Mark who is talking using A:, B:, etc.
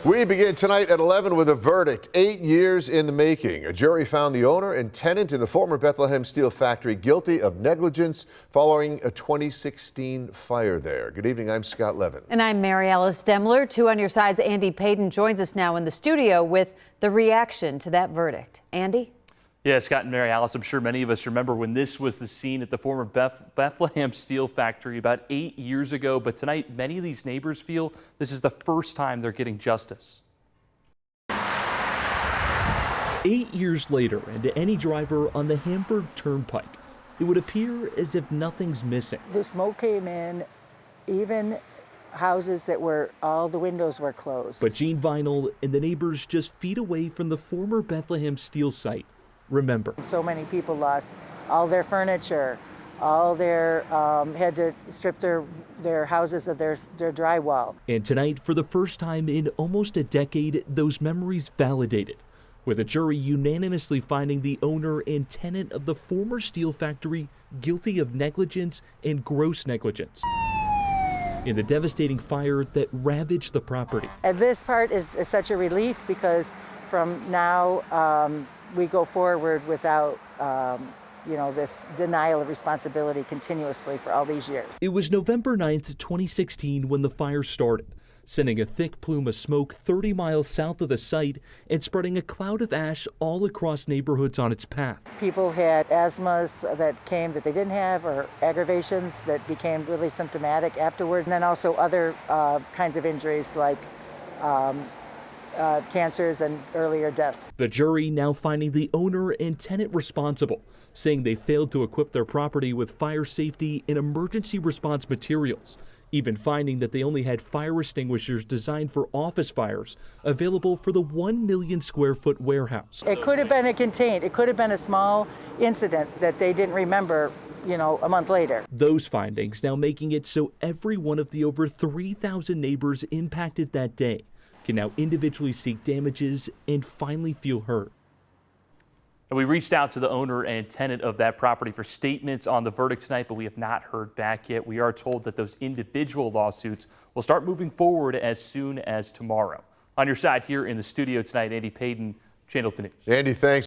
A: We begin tonight at 11 with a verdict, 8 years in the making. A jury found the owner and tenant in the former Bethlehem Steel factory guilty of negligence following a 2016 fire there. Good evening, I'm Scott Levin.
B: And I'm Mary Alice Demler. 2 on your side's Andy Payton joins us now in the studio with the reaction to that verdict. Andy?
C: Yeah, Scott and Mary Alice, I'm sure many of us remember when this was the scene at the former Bethlehem Steel factory about 8 years ago. But tonight, many of these neighbors feel this is the first time they're getting justice.
D: 8 years later, and to any driver on the Hamburg Turnpike, it would appear as if nothing's missing.
E: The smoke came in, even houses that were, all the windows were closed.
D: But Gene Vinyl and the neighbors just feet away from the former Bethlehem Steel site remember.
E: So many people lost all their furniture, all their, had to strip their houses of their drywall.
D: And tonight, for the first time in almost a decade, those memories validated, with a jury unanimously finding the owner and tenant of the former steel factory guilty of negligence and gross negligence in the devastating fire that ravaged the property.
E: And this part is such a relief because from now we go forward without this denial of responsibility continuously for all these years.
D: It was November 9th, 2016 when the fire started, sending a thick plume of smoke 30 miles south of the site and spreading a cloud of ash all across neighborhoods on its path.
E: People had asthmas that came that they didn't have, or aggravations that became really symptomatic afterward, and then also other kinds of injuries like cancers and earlier deaths.
D: The jury now finding the owner and tenant responsible, saying they failed to equip their property with fire safety and emergency response materials, even finding that they only had fire extinguishers designed for office fires available for the 1 million square foot warehouse.
E: It could have been it could have been a small incident that they didn't remember, a month later.
D: Those findings now making it so every one of the over 3,000 neighbors impacted that day can now individually seek damages and finally feel heard.
C: And we reached out to the owner and tenant of that property for statements on the verdict tonight, but we have not heard back yet. We are told that those individual lawsuits will start moving forward as soon as tomorrow. On your side here in the studio tonight, Andy Payton, Channel 2 News.
A: Andy, thanks.